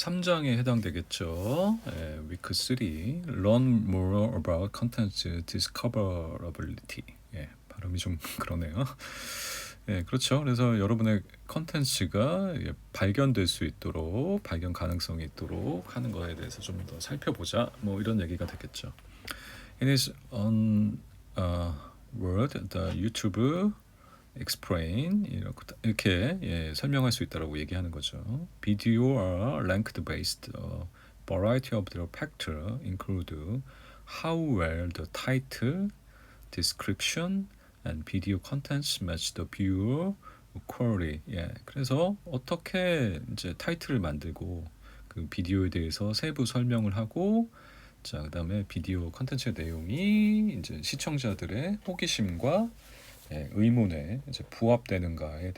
3장에 해당되겠죠. 위크 3 Learn more about content discoverability. 발음이 좀 그러네요. 그렇죠. 그래서 여러분의 컨텐츠가 발견될 수 있도록, 발견 가능성이 있도록 하는 거에 대해서 좀 더 살펴보자. 뭐 이런 얘기가 되겠죠. In his own word, the YouTube explain 이렇게 설명할 수 있다라고 얘기하는 거죠. Video are ranked based. A variety of their factors include how well the title, description, and video contents match the viewer query. 그래서 어떻게 이제 타이틀을 만들고 그 비디오에 대해서 세부 설명을 하고 자 그다음에 비디오 컨텐츠의 내용이 이제 시청자들의 호기심과 의문에 이제 부합되는가에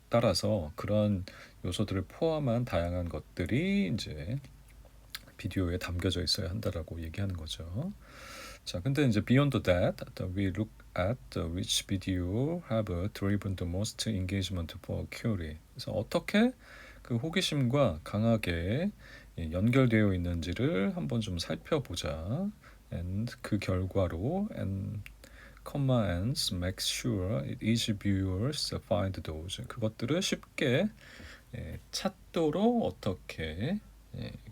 따라서 그런 요소들을 포함한 다양한 것들이 이제 비디오에 담겨져 있어야 한다라고 얘기하는 거죠. 자, 근데 이제 beyond that, we look at which video have driven the most engagement for query. 그래서 어떻게 그 호기심과 강하게 연결되어 있는지를 한번 좀 살펴보자. And 그 결과로 and make sure it easy viewers find those. 그것들을 쉽게 찾도록 어떻게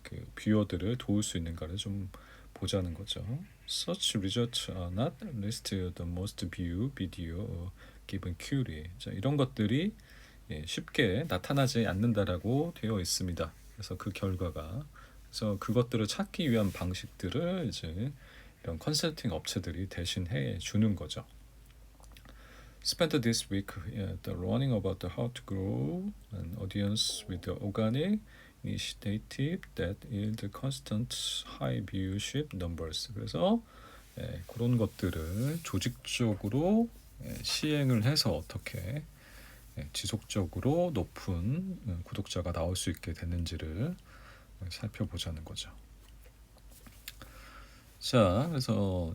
그 뷰어들을 도울 수 있는가를 좀 보자는 거죠. Such results are not listed the most viewed video given query. 자, 이런 것들이 쉽게 나타나지 않는다라고 되어 있습니다. 그래서 그 결과가 그래서 그것들을 찾기 위한 방식들을 이제 이런 컨설팅 업체들이 대신해 주는 거죠. Spent this week learning about how to grow an audience with the organic initiative that yield constant high viewership numbers. 그래서 그런 것들을 조직적으로 시행을 해서 어떻게 지속적으로 높은 구독자가 나올 수 있게 되는지를 살펴보자는 거죠. 자, 그래서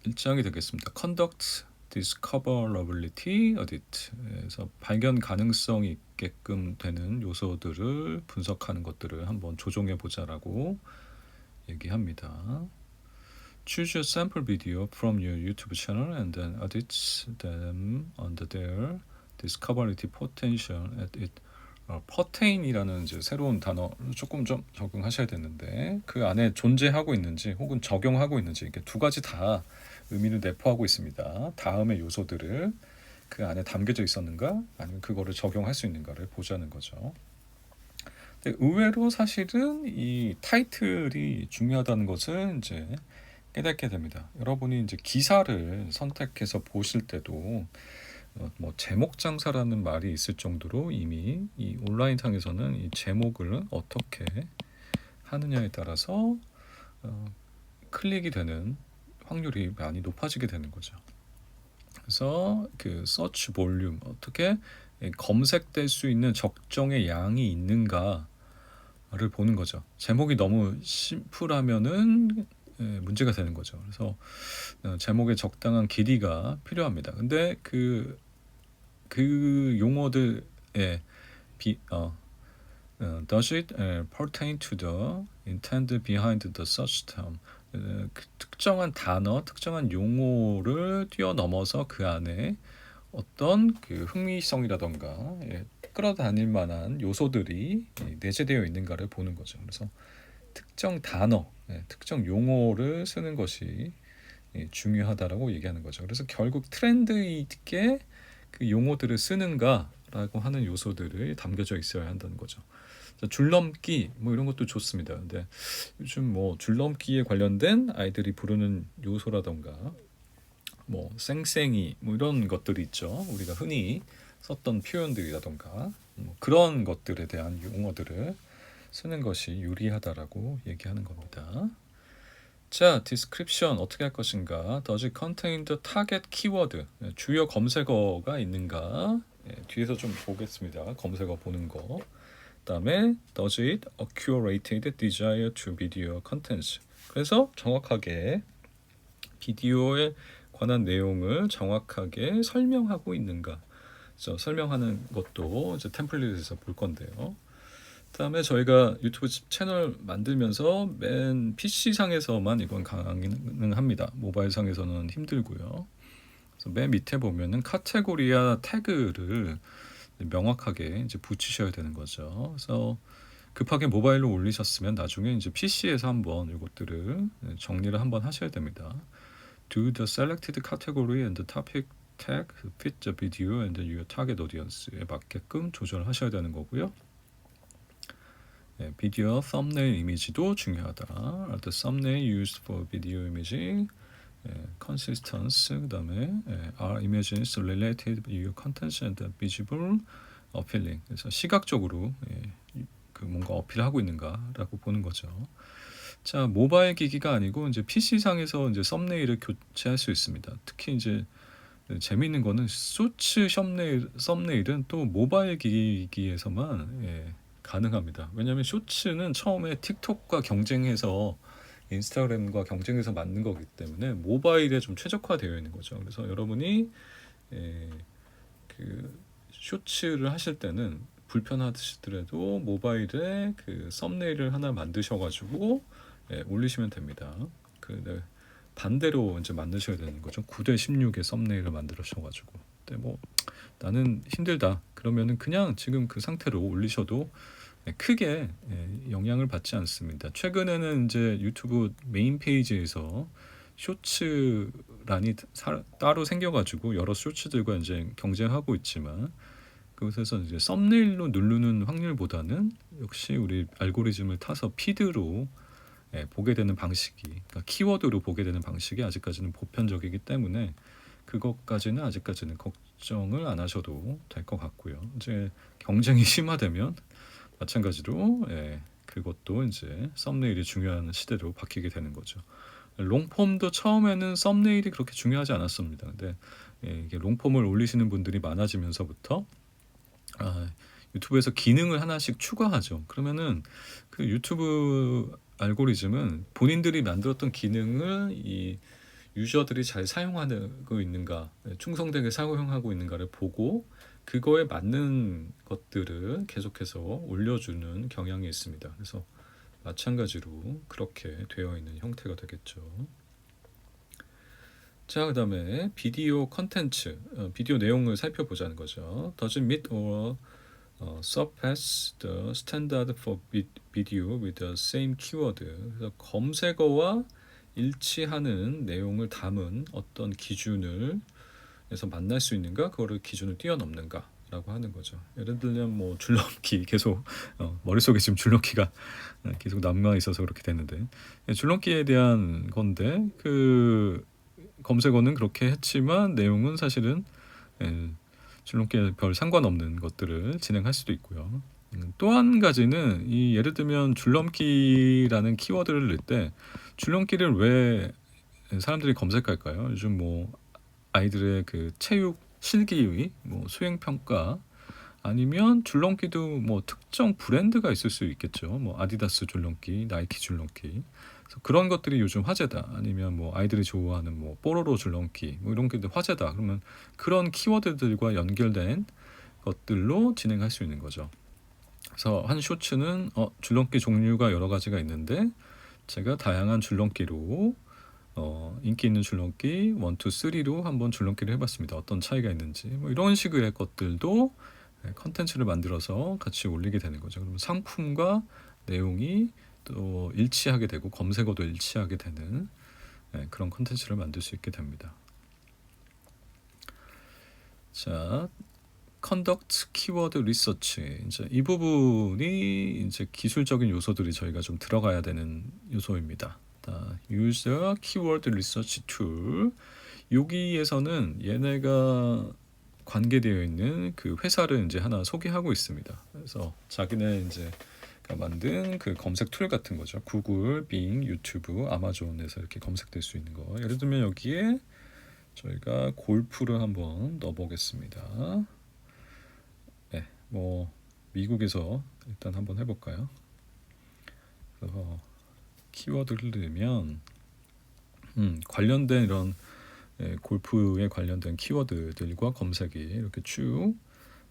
1장이 되겠습니다. Conduct discoverability audit. 그래서 발견 가능성이 있게끔 되는 요소들을 분석하는 것들을 한번 조정해 보자라고 얘기합니다. Choose a sample video from your YouTube channel and then audit them under their discoverability potential at it. pertain이라는 이제 새로운 단어를 조금 좀 적용하셔야 되는데 그 안에 존재하고 있는지 혹은 적용하고 있는지 이렇게 두 가지 다 의미를 내포하고 있습니다. 다음의 요소들을 그 안에 담겨져 있었는가 아니면 그거를 적용할 수 있는가를 보자는 거죠. 근데 의외로 사실은 이 타이틀이 중요하다는 것을 이제 깨닫게 됩니다. 여러분이 이제 기사를 선택해서 보실 때도 뭐 제목 장사라는 말이 있을 정도로 이미 이 온라인상에서는 이 제목을 어떻게 하느냐에 따라서 클릭이 되는 확률이 많이 높아지게 되는 거죠. 그래서 그 서치 볼륨 어떻게 검색될 수 있는 적정의 양이 있는가를 보는 거죠. 제목이 너무 심플하면은 문제가 되는 거죠. 그래서 제목의 적당한 길이가 필요합니다. 근데 그 용어들의 does it pertain to the intent behind the search term? 그 특정한 단어, 특정한 용어를 뛰어넘어서 그 안에 어떤 그 흥미성이라던가 끌어다닐 만한 요소들이 내재되어 있는가를 보는 거죠. 그래서 특정 단어, 특정 용어를 쓰는 것이 중요하다라고 얘기하는 거죠. 그래서 결국 트렌드 있게 그 용어들을 쓰는가라고 하는 요소들이 담겨져 있어야 한다는 거죠. 줄넘기 뭐 이런 것도 좋습니다. 근데 요즘 뭐 줄넘기에 관련된 아이들이 부르는 요소라던가 뭐 쌩쌩이 뭐 이런 것들이 있죠. 우리가 흔히 썼던 표현들이라던가 뭐 그런 것들에 대한 용어들을 쓰는 것이 유리하다라고 얘기하는 겁니다. 자, description 어떻게 할 것인가? Does it contain the target keyword? 주요 검색어가 있는가? 뒤에서 좀 보겠습니다. 검색어 보는 거. 그다음에 Does it accurate desire to video contents? 그래서 정확하게 비디오에 관한 내용을 정확하게 설명하고 있는가? 그래서 설명하는 것도 이제 템플릿에서 볼 건데요. 그다음에 저희가 유튜브 채널 만들면서 맨 PC 상에서만 이건 가능합니다. 모바일 상에서는 힘들고요. 그래서 맨 밑에 보면은 카테고리와 태그를 명확하게 이제 붙이셔야 되는 거죠. 그래서 급하게 모바일로 올리셨으면 나중에 이제 PC에서 한번 이것들을 정리를 한번 하셔야 됩니다. Do the selected category and the topic tag fit the video and your target audience에 맞게끔 조절하셔야 되는 거고요. 비디오 썸네일 이미지도 중요하다. The thumbnail used for video image, consistency, 그다음에 are images related to your content and visible appealing. 그래서 시각적으로 그 뭔가 어필하고 있는가라고 보는 거죠. 자, 모바일 기기가 아니고 이제 PC 상에서 이제 썸네일을 교체할 수 있습니다. 특히 이제 재미있는 거는 쇼츠 썸네일은 또 모바일 기기에서만 가능합니다. 왜냐하면 쇼츠는 처음에 틱톡과 경쟁해서 인스타그램과 경쟁해서 만든 거기 때문에 모바일에 좀 최적화되어 있는 거죠. 그래서 여러분이 그 쇼츠를 하실 때는 불편하시더라도 모바일에 그 썸네일을 하나 만드셔가지고 올리시면 됩니다. 반대로 이제 만드셔야 되는 거죠. 9:16의 썸네일을 만들어셔가지고. 근데 뭐 나는 힘들다. 그러면은 그냥 지금 그 상태로 올리셔도 크게 영향을 받지 않습니다. 최근에는 이제 유튜브 메인 페이지에서 쇼츠란이 따로 생겨가지고 여러 쇼츠들과 이제 경쟁하고 있지만 그곳에서 이제 썸네일로 누르는 확률보다는 역시 우리 알고리즘을 타서 피드로 보게 되는 방식이, 그러니까 키워드로 보게 되는 방식이 아직까지는 보편적이기 때문에 그것까지는 아직까지는 걱정을 안 하셔도 될 것 같고요. 이제 경쟁이 심화되면 마찬가지로 그것도 이제 썸네일이 중요한 시대로 바뀌게 되는 거죠. 롱폼도 처음에는 썸네일이 그렇게 중요하지 않았습니다. 근데 이게 롱폼을 올리시는 분들이 많아지면서부터 유튜브에서 기능을 하나씩 추가하죠. 그러면은 그 유튜브 알고리즘은 본인들이 만들었던 기능을 이 유저들이 잘 사용하고 있는가, 충성되게 사용하고 있는가를 보고 그거에 맞는 것들을 계속해서 올려주는 경향이 있습니다. 그래서 마찬가지로 그렇게 되어 있는 형태가 되겠죠. 자, 그 다음에 비디오 컨텐츠, 비디오 내용을 살펴보자는 거죠. Does it meet or surpass the standard for video with the same keyword? 그래서 검색어와 일치하는 내용을 담은 어떤 기준을 에서 만날 수 있는가, 그거를 기준을 뛰어넘는가 라고 하는 거죠. 예를 들면 뭐 줄넘기 계속 머릿속에 지금 줄넘기가 계속 남아 있어서 그렇게 되는데 줄넘기에 대한 건데 그 검색어는 그렇게 했지만 내용은 사실은 줄넘기에 별 상관없는 것들을 진행할 수도 있고요. 또 한 가지는 이 예를 들면 줄넘기라는 키워드를 넣을 때 줄넘기를 왜 사람들이 검색할까요? 요즘 뭐 아이들의 그 체육 실기위, 뭐 수행 평가 아니면 줄넘기도 뭐 특정 브랜드가 있을 수 있겠죠. 뭐 아디다스 줄넘기, 나이키 줄넘기. 그래서 그런 것들이 요즘 화제다. 아니면 뭐 아이들이 좋아하는 뭐 뽀로로 줄넘기, 뭐 이런 게 화제다. 그러면 그런 키워드들과 연결된 것들로 진행할 수 있는 거죠. 그래서 한 쇼츠는 줄넘기 종류가 여러 가지가 있는데 제가 다양한 줄넘기로 인기 있는 줄넘기 1, 2, 3로 한번 줄넘기를 해봤습니다. 어떤 차이가 있는지 뭐 이런 식의 것들도 컨텐츠를 만들어서 같이 올리게 되는 거죠. 그러면 상품과 내용이 또 일치하게 되고 검색어도 일치하게 되는 그런 컨텐츠를 만들 수 있게 됩니다. 자, conduct keyword research. 이제 이 부분이 이제 기술적인 요소들이 저희가 좀 들어가야 되는 요소입니다. user keyword research tool. 여기에서는 얘네가 관계되어 있는 그 회사를 이제 하나 소개하고 있습니다. 그래서 자기네 이제 만든 그 검색 툴 같은 거죠. 구글, 빙, 유튜브, 아마존에서 이렇게 검색될 수 있는 거. 예를 들면 여기에 저희가 골프를 한번 넣어보겠습니다. 네, 뭐 미국에서 일단 한번 해볼까요? 그래서 키워드를 넣으면 관련된 이런 골프에 관련된 키워드들과 검색이 이렇게 쭉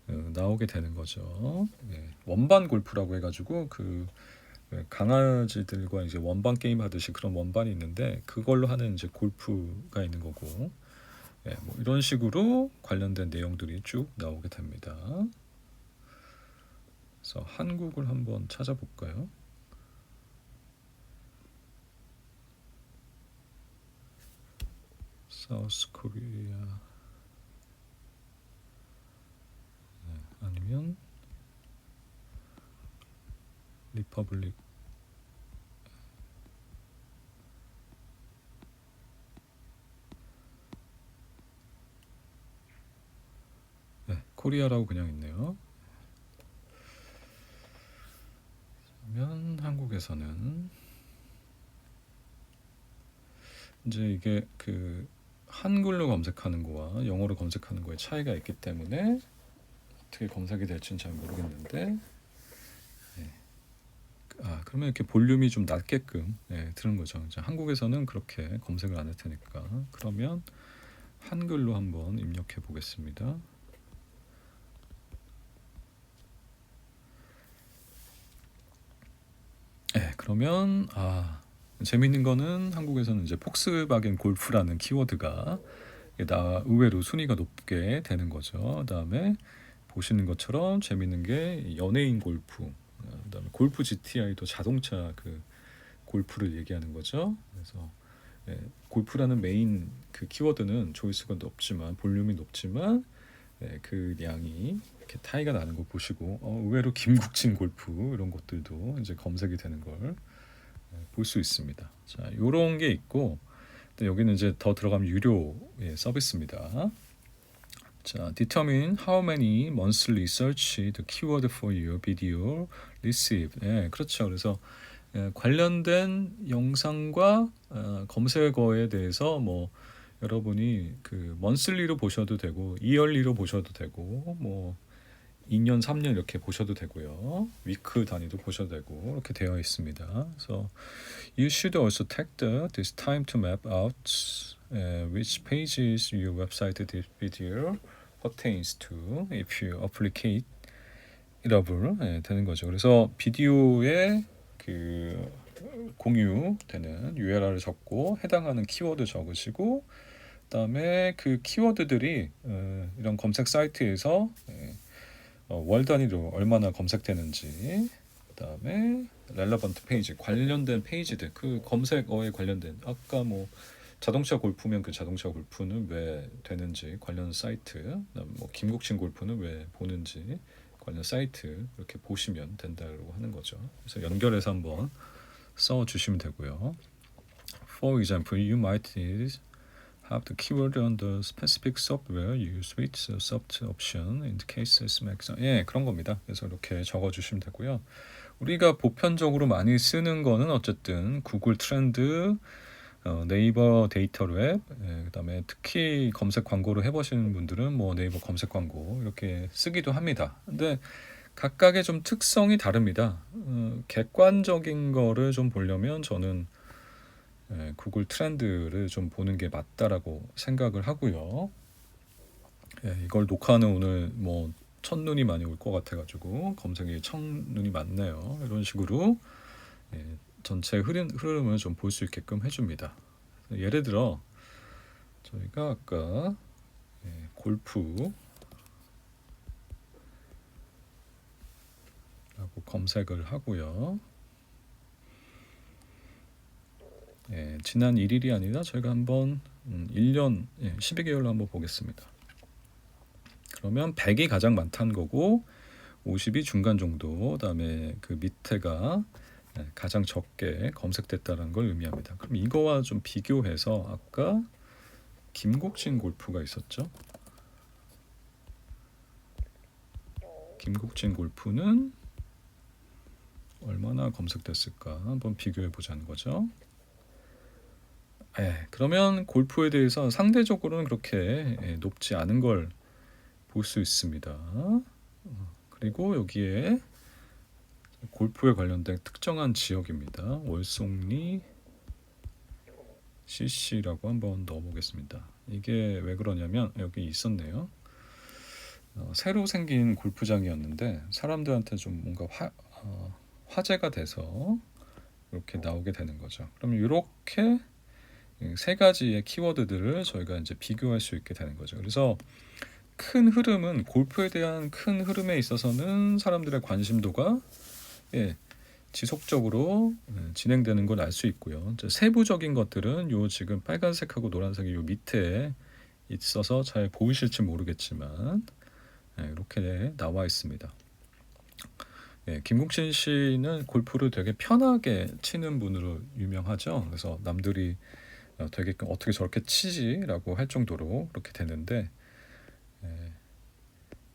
나오게 되는 거죠. 예, 원반 골프라고 해가지고 그 강아지들과 이제 원반 게임 하듯이 그런 원반이 있는데 그걸로 하는 이제 골프가 있는 거고, 예, 뭐 이런 식으로 관련된 내용들이 쭉 나오게 됩니다. 그래서 한국을 한번 찾아볼까요? 사우스 코리아 아니면 리퍼블릭. 네, 코리아라고 그냥 있네요. 그러면 한국에서는 이제 이게 그 한글로 검색하는 거와 영어로 검색하는 거에 차이가 있기 때문에 어떻게 검색이 될지는 잘 모르겠는데, 그러면 이렇게 볼륨이 좀 낮게끔 들은 거죠. 이제 한국에서는 그렇게 검색을 안 할 테니까. 그러면 한글로 한번 입력해 보겠습니다. 그러면 재밌는 거는 한국에서는 이제 폭스바겐 골프라는 키워드가 의외로 순위가 높게 되는 거죠. 그다음에 보시는 것처럼 재밌는 게 연예인 골프, 그다음에 골프 GTI도 자동차 그 골프를 얘기하는 거죠. 그래서 골프라는 메인 그 키워드는 조회수가 높지만 볼륨이 높지만 그 양이 이렇게 타이가 나는 거 보시고 의외로 김국진 골프 이런 것들도 이제 검색이 되는 걸 볼 수 있습니다. 자, 요런 게 있고 여기는 이제 더 들어가면 유료 서비스입니다. 자, determine how many monthly search the keyword for your video received. 그렇죠. 그래서 관련된 영상과 검색어에 대해서 뭐 여러분이 그 monthly로 보셔도 되고 yearly로 보셔도 되고 뭐 2년, 3년 이렇게 보셔도 되고요. 위크 단위도 보셔도 되고 이렇게 되어 있습니다. 그래서 you should also take this time to map out which pages your website this video pertains to if you applicate 이라블 되는 거죠. 그래서 비디오에 그 공유되는 URL을 적고 해당하는 키워드 적으시고 그다음에 그 키워드들이 이런 검색 사이트에서 월 단위로 얼마나 검색되는지, 그다음에 렐러번트 페이지 관련된 페이지들 그 검색어에 관련된 아까 뭐 자동차 골프면 그 자동차 골프는 왜 되는지 관련 사이트, 뭐 김국진 골프는 왜 보는지 관련 사이트 이렇게 보시면 된다고 하는 거죠. 그래서 연결해서 한번 써 주시면 되고요. For example, you might have the keyword on the specific software you switch the soft option in the cases max. 그런 겁니다. 그래서 이렇게 적어 주시면 되고요. 우리가 보편적으로 많이 쓰는 거는 어쨌든 구글 트렌드, 네이버 데이터랩, 그다음에 특히 검색 광고를 해보시는 분들은 뭐 네이버 검색 광고 이렇게 쓰기도 합니다. 근데 각각의 좀 특성이 다릅니다. 객관적인 거를 좀 보려면 저는 구글 트렌드를 좀 보는 게 맞다라고 생각을 하고요. 이걸 녹화하는 오늘 뭐 첫눈이 많이 올 것 같아가지고 검색에 첫눈이 많네요. 이런 식으로 전체 흐름을 좀 볼 수 있게끔 해줍니다. 예를 들어 저희가 아까 골프라고 검색을 하고요. 지난 1일이 아니라 저희가 한번 1년 12개월로 한번 보겠습니다. 그러면 100이 가장 많다는 거고 50이 중간 정도, 그다음에 그 밑에가 가장 적게 검색됐다는 걸 의미합니다. 그럼 이거와 좀 비교해서 아까 김국진 골프가 있었죠. 김국진 골프는 얼마나 검색됐을까 한번 비교해 보자는 거죠. 그러면 골프에 대해서 상대적으로는 그렇게 높지 않은 걸 볼 수 있습니다. 그리고 여기에 골프에 관련된 특정한 지역입니다. 월송리 CC라고 한번 넣어보겠습니다. 이게 왜 그러냐면 여기 있었네요. 새로 생긴 골프장이었는데 사람들한테 좀 뭔가 화제가 돼서 이렇게 나오게 되는 거죠. 그럼 이렇게 세 가지의 키워드들을 저희가 이제 비교할 수 있게 되는 거죠. 그래서 큰 흐름은 골프에 대한 큰 흐름에 있어서는 사람들의 관심도가 지속적으로 진행되는 걸 알 수 있고요. 이제 세부적인 것들은 요 지금 빨간색하고 노란색이 요 밑에 있어서 잘 보이실지 모르겠지만 이렇게 나와 있습니다. 김국진 씨는 골프를 되게 편하게 치는 분으로 유명하죠. 그래서 남들이 되게 어떻게 저렇게 치지라고 할 정도로 그렇게 되는데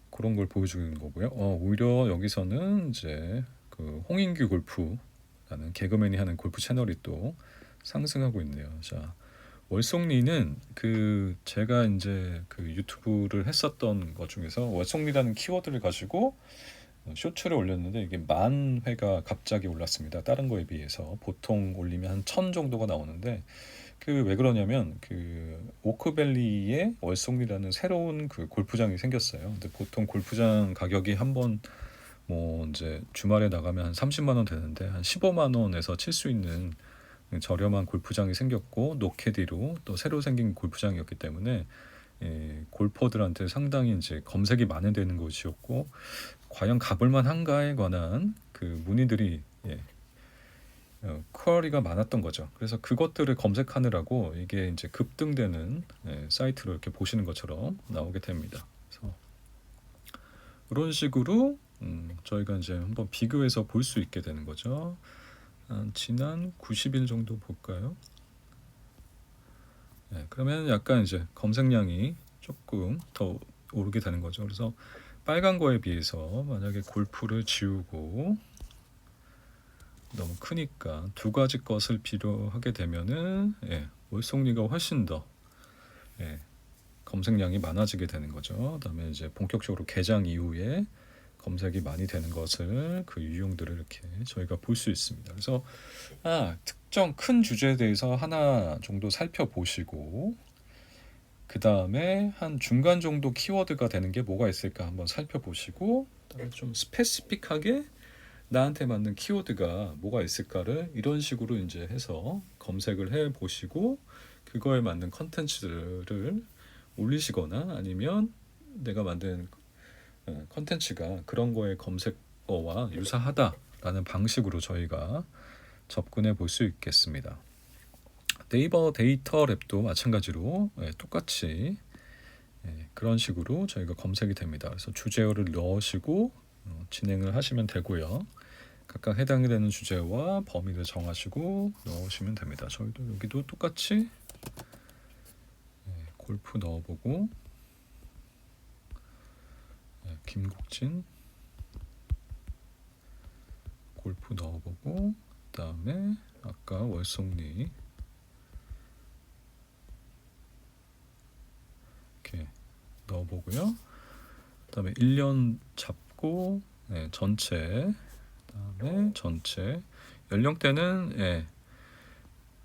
그런 걸 보여주는 거고요. 오히려 여기서는 이제 그 홍인규 골프라는 개그맨이 하는 골프 채널이 또 상승하고 있네요. 자, 월송리는 그 제가 이제 그 유튜브를 했었던 것 중에서 월송리라는 키워드를 가지고 쇼츠를 올렸는데 이게 10,000회가 갑자기 올랐습니다. 다른 거에 비해서 보통 올리면 한 1,000 정도가 나오는데 그 왜 그러냐면 그 오크밸리에 월송리라는 새로운 그 골프장이 생겼어요. 근데 보통 골프장 가격이 한번 뭐 이제 주말에 나가면 한 30만 원 되는데 한 15만 원에서 칠 수 있는 저렴한 골프장이 생겼고 노캐디로 또 새로 생긴 골프장이었기 때문에 골퍼들한테 상당히 이제 검색이 많이 되는 곳이었고 과연 가볼 만한가에 관한 그 문의들이 쿼리가 많았던 거죠. 그래서 그것들을 검색하느라고 이게 이제 급등되는 사이트로 이렇게 보시는 것처럼 나오게 됩니다. 그래서 이런 식으로 저희가 이제 한번 비교해서 볼 수 있게 되는 거죠. 지난 90일 정도 볼까요? 그러면 약간 이제 검색량이 조금 더 오르게 되는 거죠. 그래서 빨간 거에 비해서 만약에 골프를 지우고 너무 크니까 두 가지 것을 필요하게 되면은 월송리가 훨씬 더 검색량이 많아지게 되는 거죠. 그다음에 이제 본격적으로 개장 이후에 검색이 많이 되는 것을 그 유형들을 이렇게 저희가 볼 수 있습니다. 그래서 특정 큰 주제에 대해서 하나 정도 살펴보시고 그 다음에 한 중간 정도 키워드가 되는 게 뭐가 있을까 한번 살펴보시고 그다음에 좀 스페시픽하게 나한테 맞는 키워드가 뭐가 있을까를 이런 식으로 이제 해서 검색을 해 보시고 그거에 맞는 컨텐츠들을 올리시거나 아니면 내가 만든 컨텐츠가 그런 거의 검색어와 유사하다라는 방식으로 저희가 접근해 볼 수 있겠습니다. 네이버 데이터 랩도 마찬가지로 똑같이 그런 식으로 저희가 검색이 됩니다. 그래서 주제어를 넣으시고 진행을 하시면 되고요. 각각 해당이 되는 주제와 범위를 정하시고 넣으시면 됩니다. 저희도 여기도 똑같이 골프 넣어보고 김국진 골프 넣어보고 그 다음에 아까 월송리 이렇게 넣어보고요. 그 다음에 1년 잡고 전체 그다음에 전체 연령대는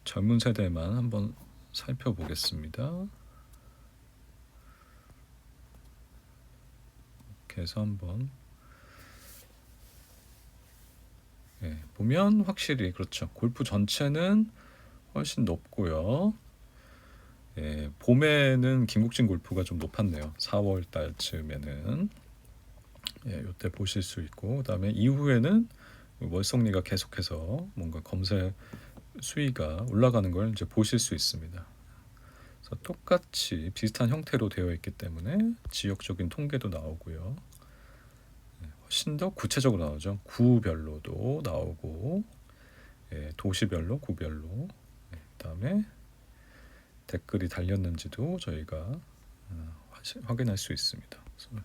젊은 세대만 한번 살펴보겠습니다. 이렇게 해서 한번 보면 확실히 그렇죠. 골프 전체는 훨씬 높고요. 봄에는 김국진 골프가 좀 높았네요. 4월 달쯤에는 이때 보실 수 있고 그다음에 이후에는 월송리가 계속해서 뭔가 검색 수위가 올라가는 걸 이제 보실 수 있습니다. 그래서 똑같이 비슷한 형태로 되어 있기 때문에 지역적인 통계도 나오고요. 훨씬 더 구체적으로 나오죠. 구별로도 나오고 도시별로 구별로 그다음에 댓글이 달렸는지도 저희가 확인할 수 있습니다. 그래서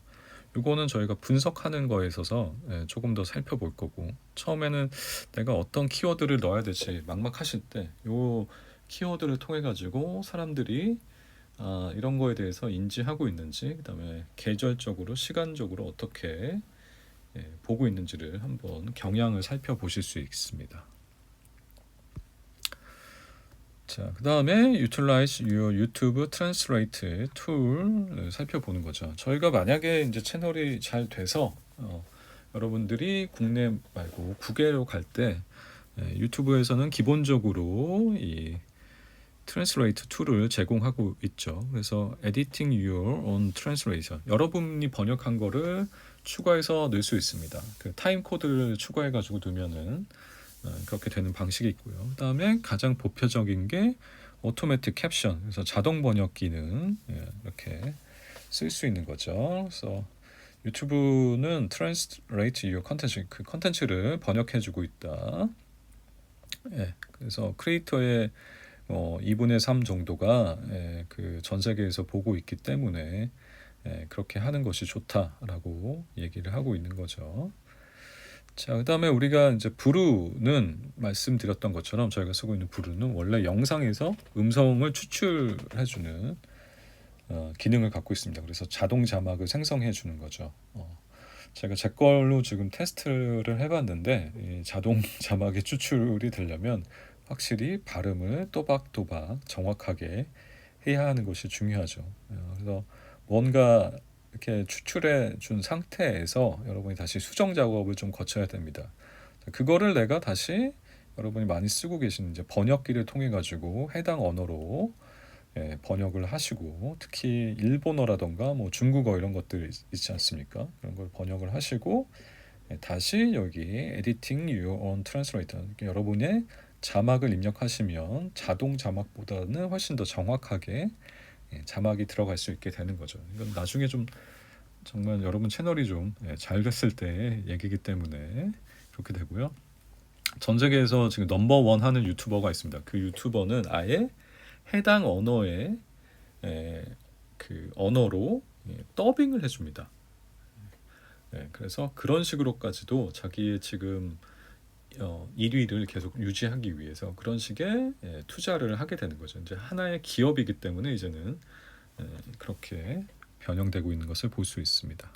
이거는 저희가 분석하는 거에 있어서 조금 더 살펴볼 거고 처음에는 내가 어떤 키워드를 넣어야 될지 막막하실 때 이 키워드를 통해 가지고 사람들이 이런 거에 대해서 인지하고 있는지 그다음에 계절적으로 시간적으로 어떻게 보고 있는지를 한번 경향을 살펴보실 수 있습니다. 자, 그 다음에 Utilize your YouTube Translate 툴을 살펴보는 거죠. 저희가 만약에 이제 채널이 잘 돼서 여러분들이 국내 말고 국외로 갈 때 유튜브에서는 기본적으로 이 트랜스레이트 툴을 제공하고 있죠. 그래서 Editing Your Own Translation, 여러분이 번역한 거를 추가해서 넣을 수 있습니다. 그 타임 코드를 추가해가지고 넣으면은 그렇게 되는 방식이 있고요. 그다음에 가장 보편적인 게 오토매틱 캡션, 그래서 자동 번역 기능, 이렇게 쓸 수 있는 거죠. 그래서 유튜브는 Translate Your Content, 그 컨텐츠를 번역해주고 있다. 그래서 크리에이터의 2분의 3 정도가 그 전 세계에서 보고 있기 때문에 그렇게 하는 것이 좋다라고 얘기를 하고 있는 거죠. 자, 그다음에 우리가 이제 브루는 말씀드렸던 것처럼 저희가 쓰고 있는 브루는 원래 영상에서 음성을 추출해주는 기능을 갖고 있습니다. 그래서 자동 자막을 생성해주는 거죠. 제가 제 걸로 지금 테스트를 해봤는데 이 자동 자막이 추출이 되려면 확실히 발음을 또박또박 정확하게 해야 하는 것이 중요하죠. 그래서 뭔가 이렇게 추출해 준 상태에서 여러분이 다시 수정 작업을 좀 거쳐야 됩니다. 그거를 내가 다시 여러분이 많이 쓰고 계신 이제 번역기를 통해 가지고 해당 언어로 번역을 하시고, 특히 일본어라던가 뭐 중국어 이런 것들 있지 않습니까? 그런 걸 번역을 하시고 다시 여기 Editing Your Own Translator, 여러분의 자막을 입력하시면 자동 자막보다는 훨씬 더 정확하게 자막이 들어갈 수 있게 되는 거죠. 이건 나중에 좀 정말 여러분 채널이 좀 잘 됐을 때 얘기이기 때문에 그렇게 되고요. 전 세계에서 지금 넘버원 하는 유튜버가 있습니다. 그 유튜버는 아예 해당 언어의 그 언어로 더빙을 해줍니다. 그래서 그런 식으로까지도 자기의 지금 1위를 계속 유지하기 위해서 그런 식의 투자를 하게 되는 거죠. 이제 하나의 기업이기 때문에 이제는 그렇게 변형되고 있는 것을 볼 수 있습니다.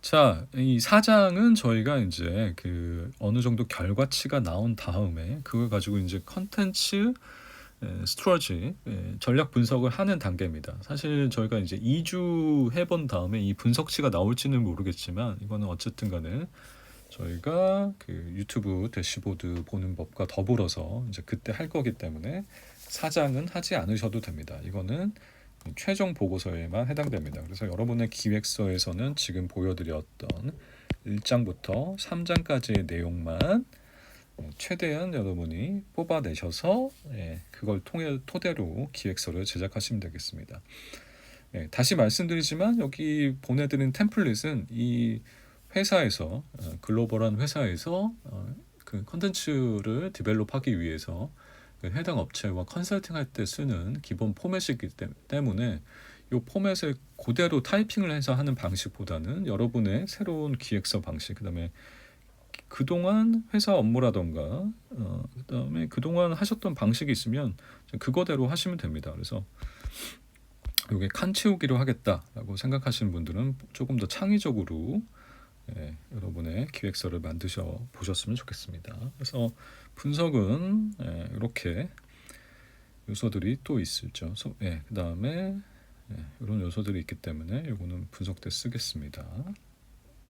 자, 이 4장은 저희가 이제 그 어느 정도 결과치가 나온 다음에 그걸 가지고 이제 컨텐츠 스트러지 전략 분석을 하는 단계입니다. 사실 저희가 이제 2주 해본 다음에 이 분석치가 나올지는 모르겠지만 이거는 어쨌든 간에 저희가 그 유튜브 대시보드 보는 법과 더불어서 이제 그때 할 거기 때문에 4장은 하지 않으셔도 됩니다. 이거는 최종 보고서에만 해당됩니다. 그래서 여러분의 기획서에서는 지금 보여드렸던 1장부터 3장까지의 내용만 최대한 여러분이 뽑아내셔서 그걸 토대로 기획서를 제작하시면 되겠습니다. 다시 말씀드리지만 여기 보내드린 템플릿은 이 회사에서 글로벌한 회사에서 그 컨텐츠를 디벨롭하기 위해서 그 해당 업체와 컨설팅할 때 쓰는 기본 포맷이기 때문에 이 포맷을 그대로 타이핑을 해서 하는 방식보다는 여러분의 새로운 기획서 방식, 그다음에 그동안 회사 업무라던가 그다음에 그동안 하셨던 방식이 있으면 그거대로 하시면 됩니다. 그래서 이게 칸 채우기로 하겠다라고 생각하시는 분들은 조금 더 창의적으로 여러분의 기획서를 만드셔 보셨으면 좋겠습니다. 그래서 분석은 이렇게 요소들이 또 있죠. 그 다음에 이런 요소들이 있기 때문에 이거는 분석 때 쓰겠습니다.